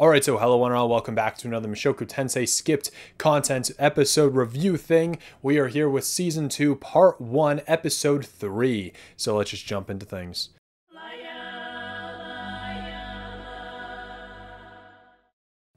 Alright, so hello one and all, welcome back to another Mushoku Tensei skipped content episode review thing. We are here with Season 2, Part 1, Episode 3. So let's just jump into things.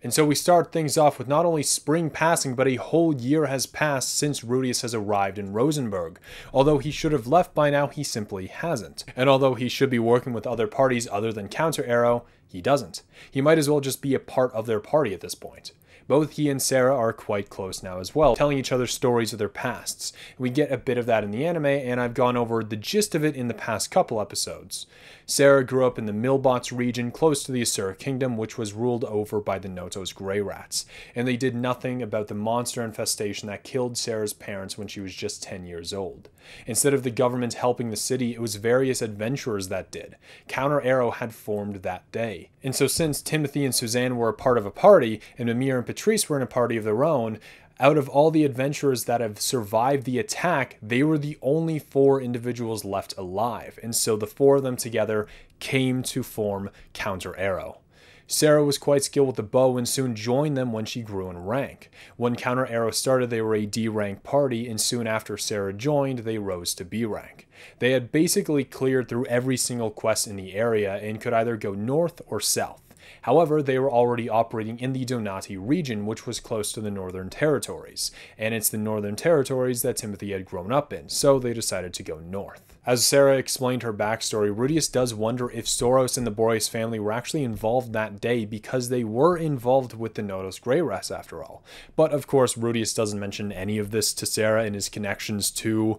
And so we start things off with not only spring passing, but a whole year has passed since Rudius has arrived in Rosenberg. Although he should have left by now, he simply hasn't. And although he should be working with other parties other than Counter Arrow, he doesn't. He might as well just be a part of their party at this point. Both he and Sara are quite close now as well, telling each other stories of their pasts. We get a bit of that in the anime, and I've gone over the gist of it in the past couple episodes. Sara grew up in the Millbots region close to the Asura kingdom, which was ruled over by the Noto's Grey Rats, and they did nothing about the monster infestation that killed Sara's parents when she was just 10 years old. Instead of the government helping the city, it was various adventurers that did. Counter Arrow had formed that day. And so since Timothy and Suzanne were a part of a party, and Mimir and Patrice were in a party of their own, out of all the adventurers that have survived the attack, they were the only 4 individuals left alive, and so the 4 of them together came to form Counter Arrow. Sara was quite skilled with the bow and soon joined them when she grew in rank. When Counter Arrow started, they were a D rank party, and soon after Sara joined, they rose to B rank. They had basically cleared through every single quest in the area and could either go north or south. However, they were already operating in the Donati region, which was close to the Northern Territories, and it's the Northern Territories that Timothy had grown up in, so they decided to go north. As Sara explained her backstory, Rudius does wonder if Soros and the Boreas family were actually involved that day because they were involved with the Noto's Grey Rats after all. But of course, Rudius doesn't mention any of this to Sara in his connections to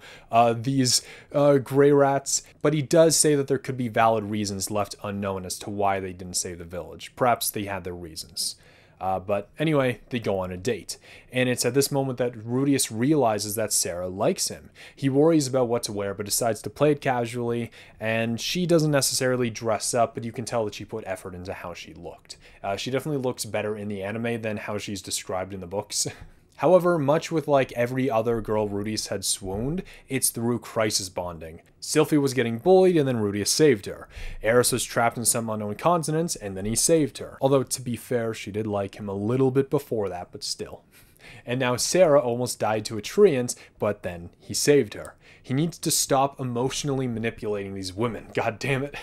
these Grey Rats, but he does say that there could be valid reasons left unknown as to why they didn't save the village. Perhaps they had their reasons. But anyway, they go on a date. And it's at this moment that Rudius realizes that Sara likes him. He worries about what to wear, but decides to play it casually, and she doesn't necessarily dress up, but you can tell that she put effort into how she looked. She definitely looks better in the anime than how she's described in the books. However, much with like every other girl Rudius had swooned, it's through crisis bonding. Sylphie was getting bullied and then Rudius saved her. Eris was trapped in some unknown continent and then he saved her. Although to be fair, she did like him a little bit before that, but still. And now Sara almost died to a treant, but then he saved her. He needs to stop emotionally manipulating these women, god damn it.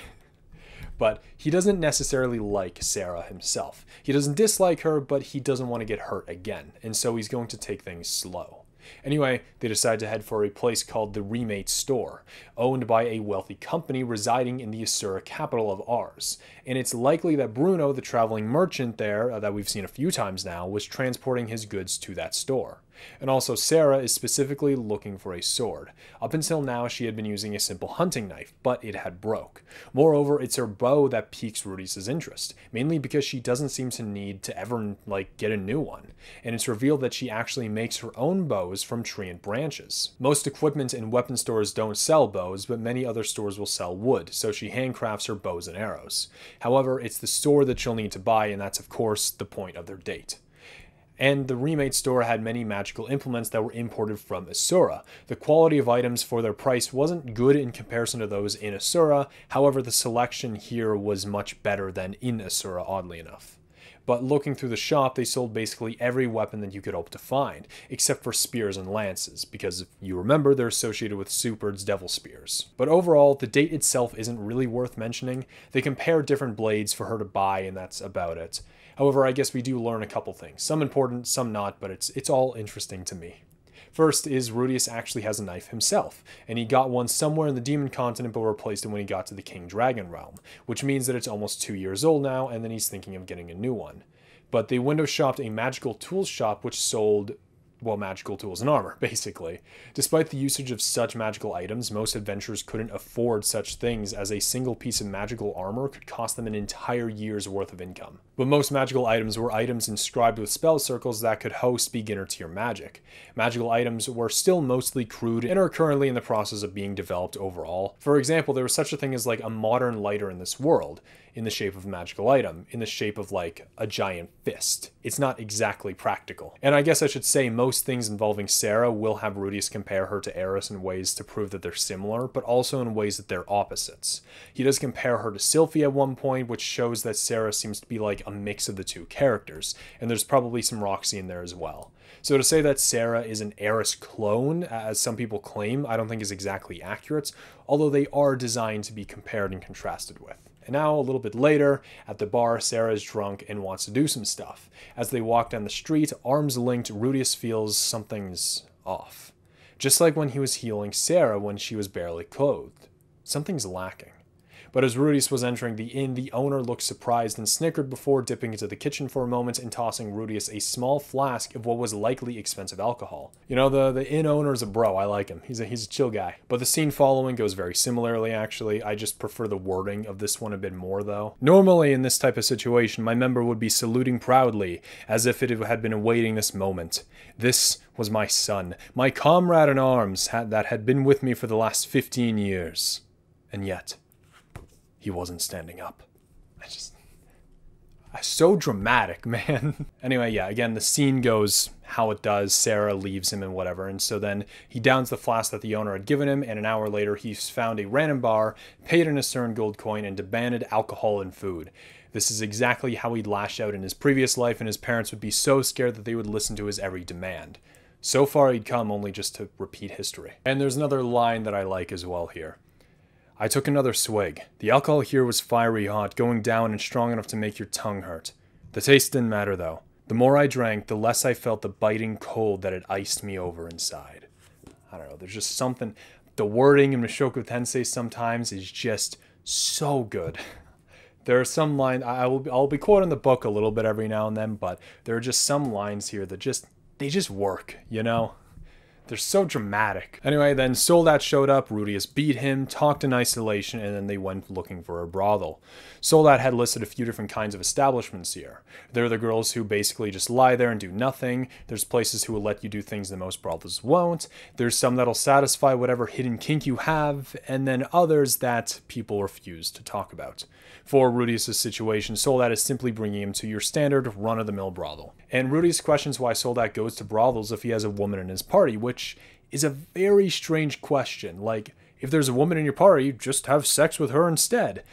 But he doesn't necessarily like Sara himself. He doesn't dislike her, but he doesn't want to get hurt again, and so he's going to take things slow. Anyway, they decide to head for a place called the Remate Store, owned by a wealthy company residing in the Asura capital of Ars. And it's likely that Bruno, the traveling merchant there, that we've seen a few times now, was transporting his goods to that store. And also Sara is specifically looking for a sword. Up until now she had been using a simple hunting knife, but it had broke. Moreover, it's her bow that piques Rudius' interest, mainly because she doesn't seem to need to ever get a new one. And it's revealed that she actually makes her own bows from treant branches. Most equipment and weapon stores don't sell bows, but many other stores will sell wood, so she handcrafts her bows and arrows. However, it's the sword that she'll need to buy, and that's of course the point of their date. And the Remate store had many magical implements that were imported from Asura. The quality of items for their price wasn't good in comparison to those in Asura, however the selection here was much better than in Asura, oddly enough. But looking through the shop, they sold basically every weapon that you could hope to find, except for spears and lances, because if you remember, they're associated with Superd's devil spears. But overall, the date itself isn't really worth mentioning. They compare different blades for her to buy, and that's about it. However, I guess we do learn a couple things. Some important, some not, but it's all interesting to me. First is Rudius actually has a knife himself, and he got one somewhere in the Demon Continent but replaced it when he got to the King Dragon realm, which means that it's almost 2 years old now, and then he's thinking of getting a new one. But they window shopped a magical tools shop which sold, well, magical tools and armor, basically. Despite the usage of such magical items, most adventurers couldn't afford such things, as a single piece of magical armor could cost them an entire year's worth of income. But most magical items were items inscribed with spell circles that could host beginner tier magic. Magical items were still mostly crude and are currently in the process of being developed overall. For example, there was such a thing as like a modern lighter in this world, in the shape of a magical item, in the shape of like a giant fist. It's not exactly practical. And I guess I should say most most things involving Sara will have Rudius compare her to Eris in ways to prove that they're similar, but also in ways that they're opposites. He does compare her to Sylphie at one point, which shows that Sara seems to be like a mix of the two characters, and there's probably some Roxy in there as well. So to say that Sara is an Eris clone, as some people claim, I don't think is exactly accurate, although they are designed to be compared and contrasted with. And now, a little bit later, at the bar, Sara is drunk and wants to do some stuff. As they walk down the street, arms linked, Rudius feels something's off. Just like when he was healing Sara when she was barely clothed. Something's lacking. But as Rudius was entering the inn, the owner looked surprised and snickered before dipping into the kitchen for a moment and tossing Rudius a small flask of what was likely expensive alcohol. You know, the inn owner's a bro. I like him. He's a chill guy. But the scene following goes very similarly, actually. I just prefer the wording of this one a bit more, though. Normally, in this type of situation, my member would be saluting proudly, as if it had been awaiting this moment. This was my son, my comrade in arms that had been with me for the last 15 years. And yet, he wasn't standing up. So dramatic, man. Anyway, yeah, again, the scene goes how it does. Sara leaves him and whatever, and so then he downs the flask that the owner had given him, and an hour later he's found a random bar, paid an Asuran gold coin, and demanded alcohol and food. This is exactly how he'd lashed out in his previous life, and his parents would be so scared that they would listen to his every demand. So far he'd come only just to repeat history. And there's another line that I like as well here. I took another swig. The alcohol here was fiery hot, going down and strong enough to make your tongue hurt. The taste didn't matter, though. The more I drank, the less I felt the biting cold that had iced me over inside. I don't know, there's just something... The wording in Mushoku Tensei sometimes is just so good. There are some lines... I'll be quoting the book a little bit every now and then, but there are just some lines here that they just work, you know? They're so dramatic. Anyway, then Soldat showed up, Rudius beat him, talked in isolation, and then they went looking for a brothel. Soldat had listed a few different kinds of establishments here. There are the girls who basically just lie there and do nothing. There's places who will let you do things that most brothels won't. There's some that'll satisfy whatever hidden kink you have, and then others that people refuse to talk about. For Rudius' situation, Soldat is simply bringing him to your standard run-of-the-mill brothel. And Rudius questions why Soldat goes to brothels if he has a woman in his party, which is a very strange question. Like, if there's a woman in your party, just have sex with her instead.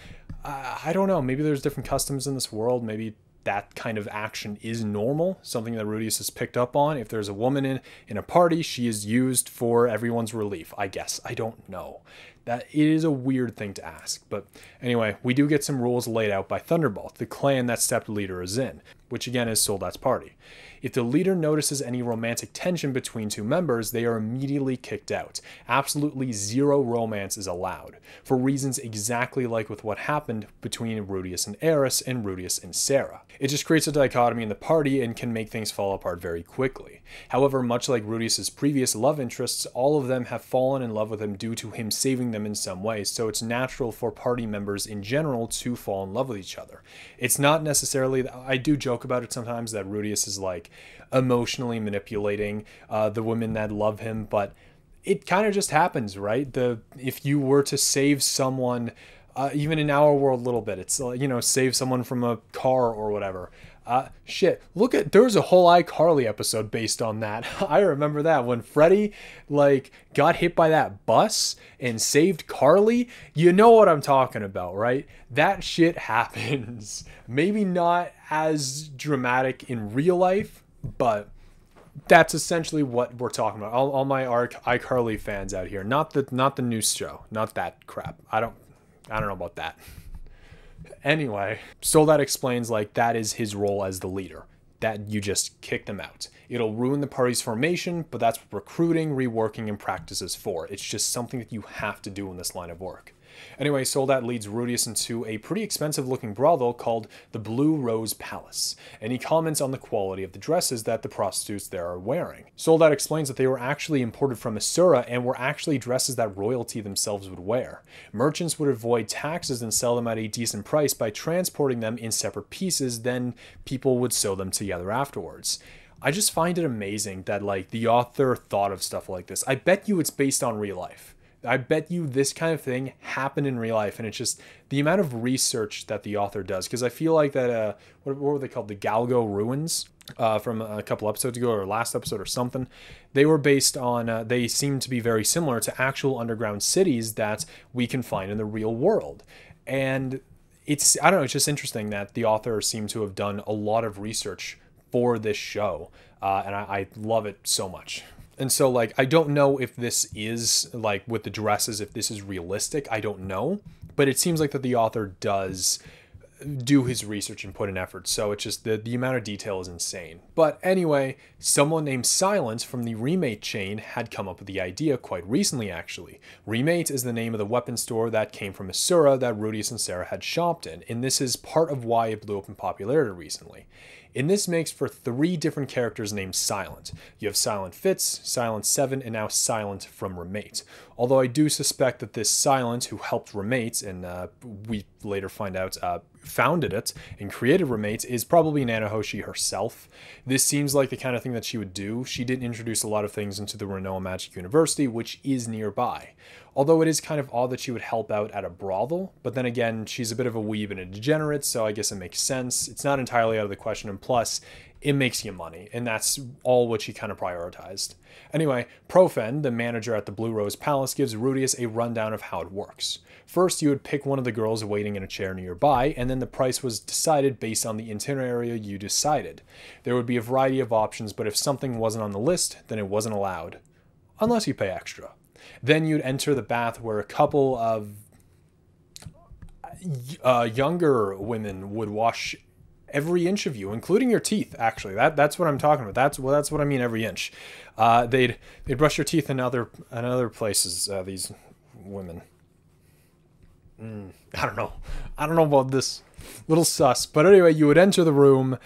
I don't know, maybe there's different customs in this world, maybe that kind of action is normal, something that Rudius has picked up on. If there's a woman in a party, she is used for everyone's relief, I guess. I don't know. That it is a weird thing to ask. But anyway, we do get some rules laid out by Thunderbolt, the clan that Stepped Leader is in, which again is Soldat's party. If the leader notices any romantic tension between two members, they are immediately kicked out. Absolutely zero romance is allowed, for reasons exactly like with what happened between Rudius and Eris and Rudius and Sara. It just creates a dichotomy in the party and can make things fall apart very quickly. However, much like Rudius' previous love interests, all of them have fallen in love with him due to him saving them in some way, so it's natural for party members in general to fall in love with each other. It's not necessarily, I do joke about it sometimes, that Rudius is like emotionally manipulating the women that love him, but it kind of just happens, right? If you were to save someone, even in our world a little bit, it's save someone from a car or whatever. Shit, there's a whole iCarly episode based on that. I remember that when Freddy got hit by that bus and saved Carly. You know what I'm talking about, right? That shit happens. Maybe not as dramatic in real life, but that's essentially what we're talking about. All my iCarly fans out here, not the new show, not that crap. I don't know about that. Anyway, Soldat explains that is his role as the leader, that you just kick them out. It'll ruin the party's formation, but that's what recruiting, reworking, and practice is for. It's just something that you have to do in this line of work. Anyway, Soldat leads Rudius into a pretty expensive looking brothel called the Blue Rose Palace, and he comments on the quality of the dresses that the prostitutes there are wearing. Soldat explains that they were actually imported from Asura and were actually dresses that royalty themselves would wear. Merchants would avoid taxes and sell them at a decent price by transporting them in separate pieces, then people would sew them together afterwards. I just find it amazing that the author thought of stuff like this. I bet you it's based on real life. I bet you this kind of thing happened in real life, and it's just the amount of research that the author does. Because I feel like that, what were they called? The Galgo Ruins from a couple episodes ago, or last episode or something. They were based on, they seem to be very similar to actual underground cities that we can find in the real world. And it's, I don't know, it's just interesting that the author seemed to have done a lot of research for this show. And I love it so much. And so, like, I don't know if this is, like, with the dresses, if this is realistic. I don't know. But it seems like that the author does do his research and put an effort. So it's just the amount of detail is insane. But anyway, someone named Silence from the Remate chain had come up with the idea quite recently, actually. Remate is the name of the weapon store that came from Asura that Rudius and Sara had shopped in. And this is part of why it blew up in popularity recently. And this makes for 3 different characters named Silent. You have Silent Fitz, Silent 7, and now Silent from Remate. Although I do suspect that this Silent, who helped Remate, and we later find out founded it and created Remate, is probably Nanahoshi herself. This seems like the kind of thing that she would do. She did introduce a lot of things into the Renoa Magic University, which is nearby. Although it is kind of odd that she would help out at a brothel, but then again, she's a bit of a weeb and a degenerate, so I guess it makes sense. It's not entirely out of the question, and plus, it makes you money, and that's all what she kind of prioritized. Anyway, Profen, the manager at the Blue Rose Palace, gives Rudius a rundown of how it works. First, you would pick one of the girls waiting in a chair nearby, and then the price was decided based on the itinerary you decided. There would be a variety of options, but if something wasn't on the list, then it wasn't allowed. Unless you pay extra. Then you'd enter the bath where a couple of younger women would wash every inch of you, including your teeth. Actually, that's what I'm talking about. That's what I mean. Every inch. They'd brush your teeth in other places. These women. I don't know about this. Little sus. But anyway, you would enter the room,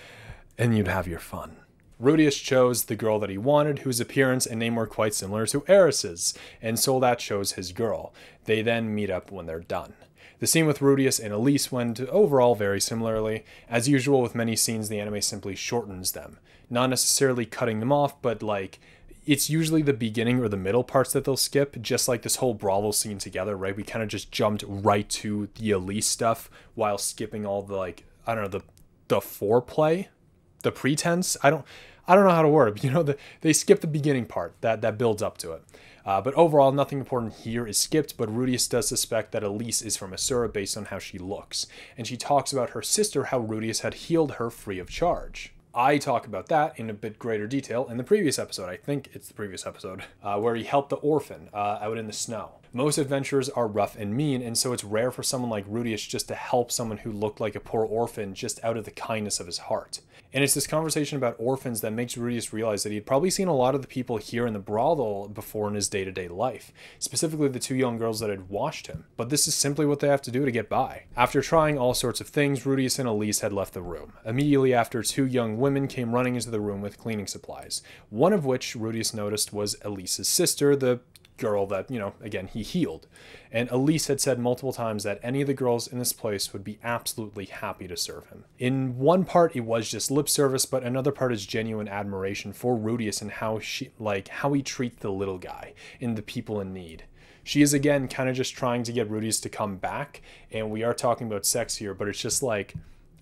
and you'd have your fun. Rudius chose the girl that he wanted, whose appearance and name were quite similar to Eris's, and so that chose his girl. They then meet up when they're done. The scene with Rudius and Elise went overall very similarly. As usual with many scenes, the anime simply shortens them. Not necessarily cutting them off, but like, it's usually the beginning or the middle parts that they'll skip, just like this whole brothel scene together, right? We kind of just jumped right to the Elise stuff while skipping all the, like, I don't know, the foreplay, the pretense. I don't know how to word it, but they skip the beginning part that builds up to it. But overall, nothing important here is skipped, but Rudius does suspect that Elise is from Asura based on how she looks. And she talks about her sister, how Rudius had healed her free of charge. I talk about that in a bit greater detail in the previous episode. I think it's the previous episode, where he helped the orphan out in the snow. Most adventurers are rough and mean, and so it's rare for someone like Rudius just to help someone who looked like a poor orphan just out of the kindness of his heart. And it's this conversation about orphans that makes Rudius realize that he'd probably seen a lot of the people here in the brothel before in his day-to-day life, specifically the 2 young girls that had washed him. But this is simply what they have to do to get by. After trying all sorts of things, Rudius and Elise had left the room. Immediately after, 2 young women came running into the room with cleaning supplies, one of which Rudius noticed was Elise's sister, the girl that, again, he healed. And Elise had said multiple times that any of the girls in this place would be absolutely happy to serve him. In one part, it was just lip service, but another part is genuine admiration for Rudius and how he treats the little guy and the people in need. She is, again, kind of just trying to get Rudius to come back, and we are talking about sex here, but it's just like,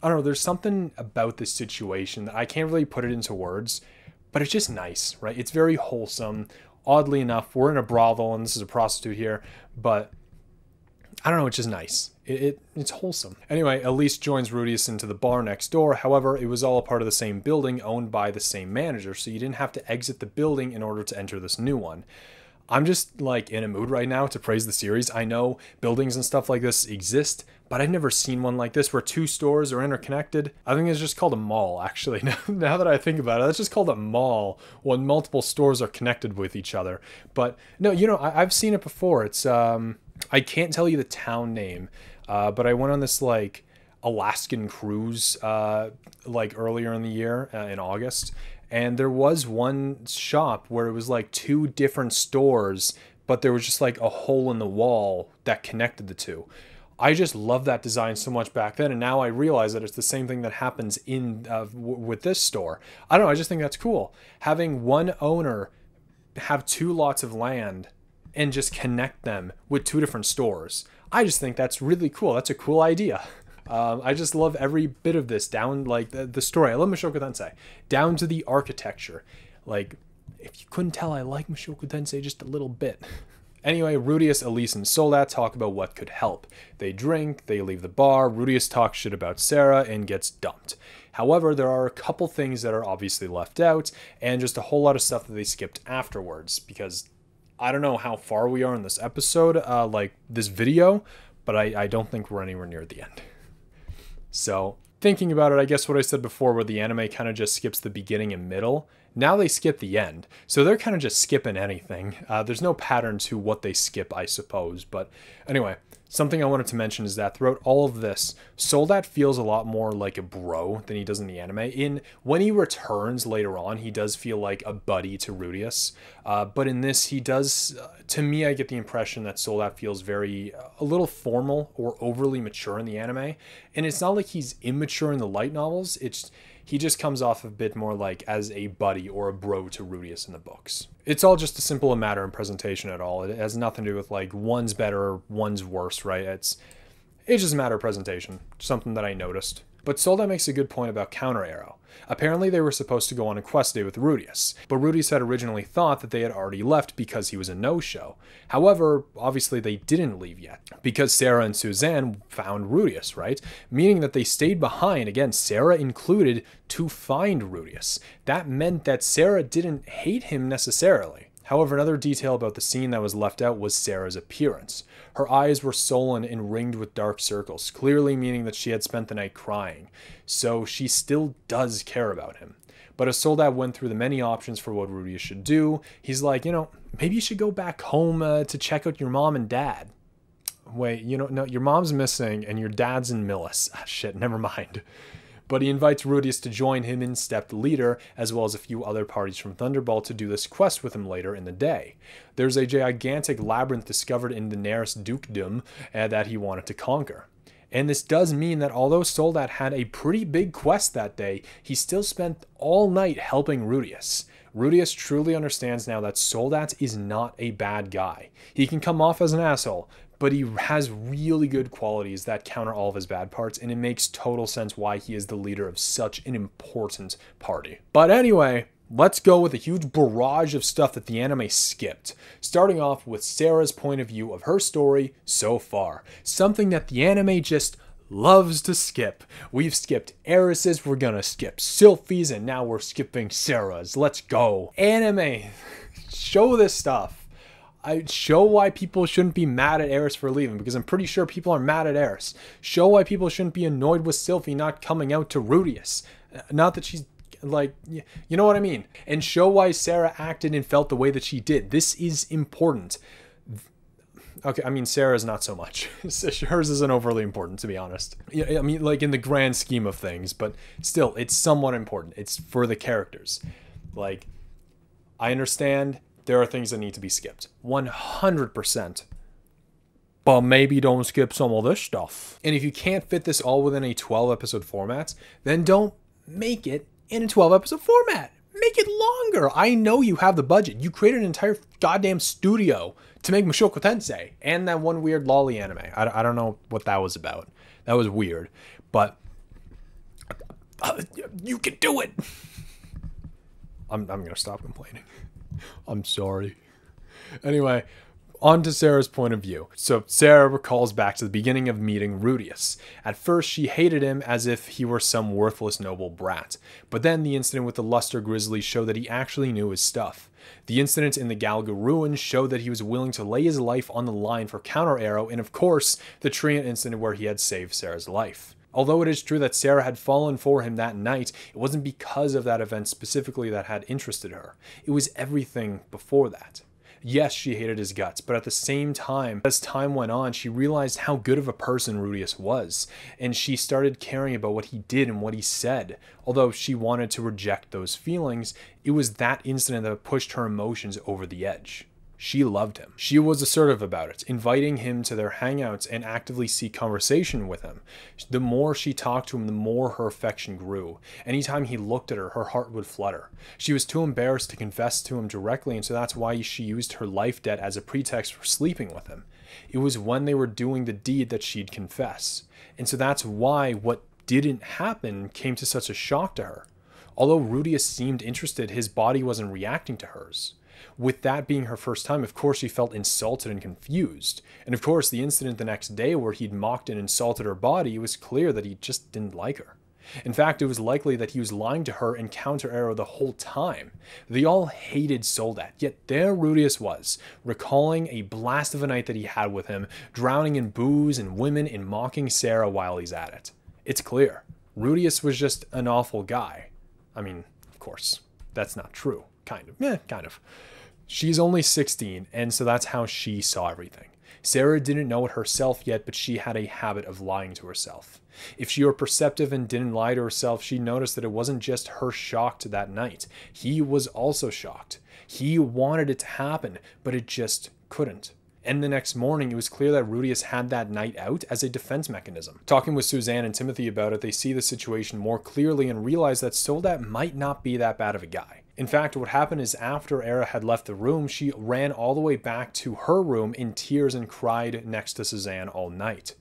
I don't know, there's something about this situation that I can't really put it into words, but it's just nice, right? It's very wholesome. Oddly enough, we're in a brothel, and this is a prostitute here, but I don't know, it's just nice. It's wholesome. Anyway, Elise joins Rudius into the bar next door. However, it was all a part of the same building owned by the same manager, so you didn't have to exit the building in order to enter this new one. I'm just like in a mood right now to praise the series. I know buildings and stuff like this exist, but I've never seen one like this where 2 stores are interconnected. I think it's just called a mall, actually. Now that I think about it, that's just called a mall when multiple stores are connected with each other. But no, I've seen it before. It's I can't tell you the town name, but I went on this like Alaskan cruise like earlier in the year in August. And there was one shop where it was like 2 different stores, but there was just like a hole in the wall that connected the 2. I just love that design so much back then, and now I realize that it's the same thing that happens in with this store. I don't know, I just think that's cool. Having one owner have 2 lots of land and just connect them with 2 different stores. I just think that's really cool. That's a cool idea. I just love every bit of this, down like the story. I love Mushoku Tensei, down to the architecture. Like, if you couldn't tell, I like Mushoku Tensei just a little bit. Anyway, Rudius, Elise, and Soldat talk about what could help. They drink, they leave the bar, Rudius talks shit about Sara and gets dumped. However, there are a couple things that are obviously left out, and just a whole lot of stuff that they skipped afterwards, because I don't know how far we are in this episode, like this video, but I don't think we're anywhere near the end. So, thinking about it, I guess what I said before, where the anime kind of just skips the beginning and middle, now they skip the end. So they're kind of just skipping anything. There's no pattern to what they skip, I suppose. But anyway, something I wanted to mention is that throughout all of this, Soldat feels a lot more like a bro than he does in the anime. When he returns later on, he does feel like a buddy to Rudius. But in this, he does, to me, I get the impression that Soldat feels a little formal or overly mature in the anime. And it's not like he's immature in the light novels. He just comes off a bit more like as a buddy or a bro to Rudius in the books. It's all just a simple matter in presentation at all. It has nothing to do with like one's better, one's worse, right? It's just a matter of presentation, something that I noticed. But Soldat makes a good point about Counter Arrow. Apparently they were supposed to go on a quest day with Rudius, but Rudius had originally thought that they had already left because he was a no-show. However, obviously they didn't leave yet, because Sara and Suzanne found Rudius, right? Meaning that they stayed behind, again, Sara included, to find Rudius. That meant that Sara didn't hate him necessarily. However, another detail about the scene that was left out was Sara's appearance. Her eyes were sullen and ringed with dark circles, clearly meaning that she had spent the night crying. So she still does care about him. But as Soldat went through the many options for what Rudius should do, he's like, maybe you should go back home to check out your mom and dad. Wait, no, your mom's missing and your dad's in Millis. Ah, shit, never mind. But he invites Rudius to join him in Step the Leader, as well as a few other parties from Thunderball to do this quest with him later in the day. There's a gigantic labyrinth discovered in the Daenerys Dukedom that he wanted to conquer. And this does mean that although Soldat had a pretty big quest that day, he still spent all night helping Rudius. Rudius truly understands now that Soldat is not a bad guy. He can come off as an asshole, but he has really good qualities that counter all of his bad parts, and it makes total sense why he is the leader of such an important party. But anyway, let's go with a huge barrage of stuff that the anime skipped, starting off with Sara's point of view of her story so far. Something that the anime just loves to skip. We've skipped heiresses, we're gonna skip Sylphie's, and now we're skipping Sarah's. Let's go. Anime, show this stuff. I show why people shouldn't be mad at Eris for leaving, because I'm pretty sure people are mad at Eris. Show why people shouldn't be annoyed with Sylphie not coming out to Rudius. Not that she's like, you know what I mean. And show why Sara acted and felt the way that she did. This is important. Okay, I mean, Sarah's not so much. Hers isn't overly important, to be honest. I mean, like in the grand scheme of things, but still, it's somewhat important. It's for the characters. Like, I understand there are things that need to be skipped. 100%. But maybe don't skip some of this stuff. And if you can't fit this all within a 12-episode format, then don't make it in a 12-episode format. Make it longer. I know you have the budget. You created an entire goddamn studio to make Mushoku Tensei and that one weird lolly anime. I don't know what that was about. That was weird. But you can do it. I'm going to stop complaining. I'm sorry. Anyway, on to Sara's point of view. So Sara recalls back to the beginning of meeting Rudius. At first, she hated him as if he were some worthless noble brat. But then the incident with the Luster Grizzlies showed that he actually knew his stuff. The incident in the Galga ruins showed that he was willing to lay his life on the line for Counter Arrow, and of course, the Treant incident where he had saved Sara's life. Although it is true that Sara had fallen for him that night, it wasn't because of that event specifically that had interested her. It was everything before that. Yes, she hated his guts, but at the same time, as time went on, she realized how good of a person Rudius was, and she started caring about what he did and what he said. Although she wanted to reject those feelings, it was that incident that pushed her emotions over the edge. She loved him. She was assertive about it, inviting him to their hangouts and actively seek conversation with him. The more she talked to him, the more her affection grew. Anytime he looked at her, her heart would flutter. She was too embarrassed to confess to him directly, and so that's why she used her life debt as a pretext for sleeping with him. It was when they were doing the deed that she'd confess. And so that's why what didn't happen came to such a shock to her. Although Rudius seemed interested, his body wasn't reacting to hers. With that being her first time, of course she felt insulted and confused. And of course the incident the next day where he'd mocked and insulted her body, it was clear that he just didn't like her. In fact, it was likely that he was lying to her and counter-arrow the whole time. They all hated Soldat, yet there Rudius was, recalling a blast of a night that he had with him, drowning in booze and women and mocking Sara while he's at it. It's clear. Rudius was just an awful guy. I mean, of course, that's not true. Kind of. Kind of. She's only 16, and so that's how she saw everything. Sara didn't know it herself yet, but she had a habit of lying to herself. If she were perceptive and didn't lie to herself, she noticed that it wasn't just her shocked that night. He was also shocked. He wanted it to happen, but it just couldn't. And the next morning, it was clear that Rudius had that night out as a defense mechanism. Talking with Suzanne and Timothy about it, they see the situation more clearly and realize that Soldat might not be that bad of a guy. In fact, what happened is after Era had left the room, she ran all the way back to her room in tears and cried next to Suzanne all night.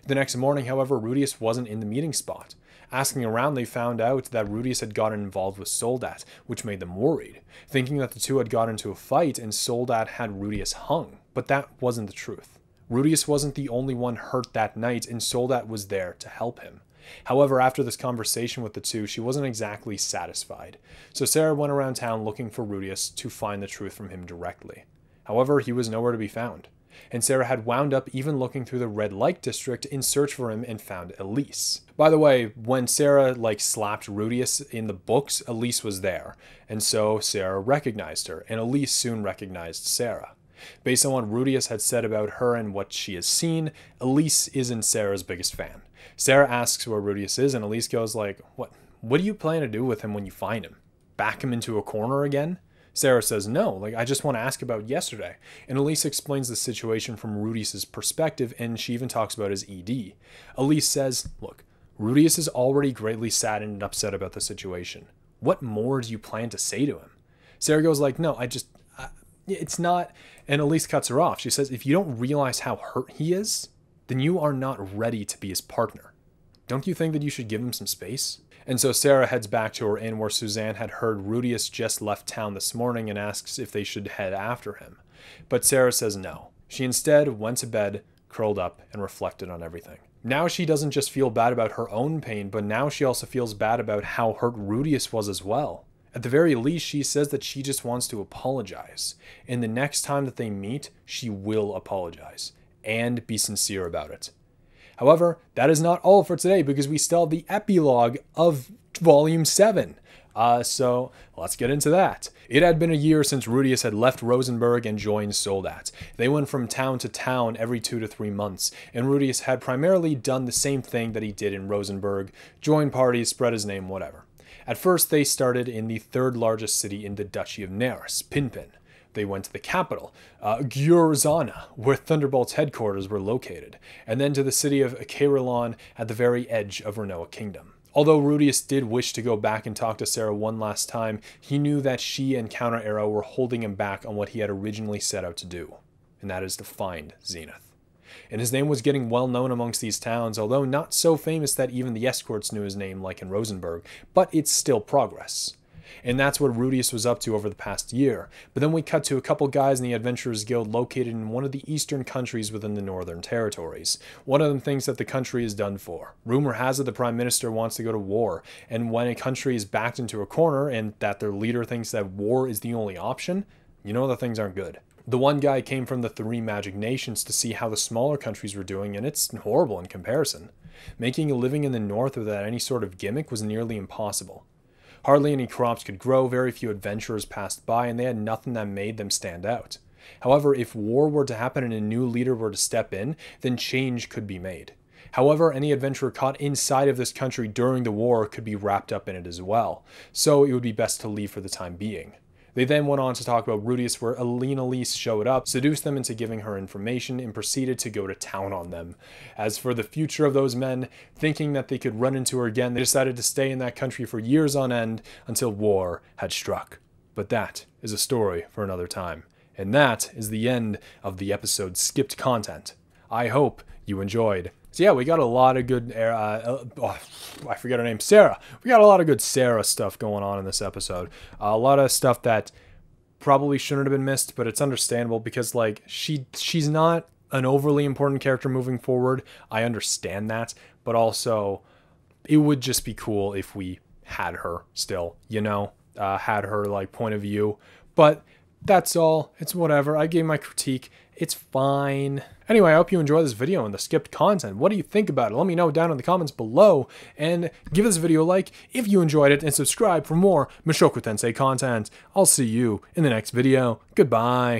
The next morning, however, Rudius wasn't in the meeting spot. Asking around, they found out that Rudius had gotten involved with Soldat, which made them worried, thinking that the two had got into a fight and Soldat had Rudius hung. But that wasn't the truth. Rudius wasn't the only one hurt that night, and Soldat was there to help him. However, after this conversation with the two, she wasn't exactly satisfied. So Sara went around town looking for Rudius to find the truth from him directly. However, he was nowhere to be found. And Sara had wound up even looking through the red light district in search for him and found Elise. By the way, when Sara slapped Rudius in the books, Elise was there. And so Sara recognized her, and Elise soon recognized Sara. Based on what Rudius had said about her and what she has seen, Elise isn't Sara's biggest fan. Sara asks where Rudius is, and Elise goes what do you plan to do with him when you find him? Back him into a corner again? Sara says no, I just want to ask about yesterday. And Elise explains the situation from Rudius's perspective, and she even talks about his ED. Elise says, look, Rudius is already greatly saddened and upset about the situation. What more do you plan to say to him? Sara goes no, it's not, and Elise cuts her off. She says, if you don't realize how hurt he is, then you are not ready to be his partner. Don't you think that you should give him some space? And so Sara heads back to her inn where Suzanne had heard Rudius just left town this morning and asks if they should head after him. But Sara says no. She instead went to bed, curled up, and reflected on everything. Now she doesn't just feel bad about her own pain, but now she also feels bad about how hurt Rudius was as well. At the very least, she says that she just wants to apologize. And the next time that they meet, she will apologize and be sincere about it. However, that is not all for today because we still have the epilogue of Volume 7. So let's get into that. It had been a year since Rudius had left Rosenberg and joined Soldat. They went from town to town every 2 to 3 months, and Rudius had primarily done the same thing that he did in Rosenberg, join parties, spread his name, whatever. At first, they started in the third largest city in the Duchy of Neris, Pinpin. They went to the capital, Gyurzana, where Thunderbolt's headquarters were located, and then to the city of Caerleon at the very edge of Renoa Kingdom. Although Rudius did wish to go back and talk to Sara one last time, he knew that she and Counter Arrow were holding him back on what he had originally set out to do, and that is to find Zenith. And his name was getting well known amongst these towns, although not so famous that even the escorts knew his name like in Rosenberg, but it's still progress. And that's what Rudius was up to over the past year. But then we cut to a couple guys in the Adventurers Guild located in one of the eastern countries within the Northern Territories. One of them thinks that the country is done for. Rumor has it the Prime Minister wants to go to war, and when a country is backed into a corner and that their leader thinks that war is the only option, you know that things aren't good. The one guy came from the 3 Magic Nations to see how the smaller countries were doing, and it's horrible in comparison. Making a living in the north without any sort of gimmick was nearly impossible. Hardly any crops could grow, very few adventurers passed by, and they had nothing that made them stand out. However, if war were to happen and a new leader were to step in, then change could be made. However, any adventurer caught inside of this country during the war could be wrapped up in it as well, so it would be best to leave for the time being. They then went on to talk about Rudius, where Alina Lise showed up, seduced them into giving her information, and proceeded to go to town on them. As for the future of those men, thinking that they could run into her again, they decided to stay in that country for years on end until war had struck. But that is a story for another time. And that is the end of the episode's skipped content. I hope you enjoyed. So yeah, we got a lot of good, I forget her name, Sara. We got a lot of good Sara stuff going on in this episode. A lot of stuff that probably shouldn't have been missed, but it's understandable because like she's not an overly important character moving forward. I understand that, but also it would just be cool if we had her still, you know, had her like point of view. But that's all. It's whatever. I gave my critique. It's fine. Anyway, I hope you enjoy this video and the skipped content. What do you think about it? Let me know down in the comments below, and give this video a like if you enjoyed it, and subscribe for more Mushoku Tensei content. I'll see you in the next video. Goodbye.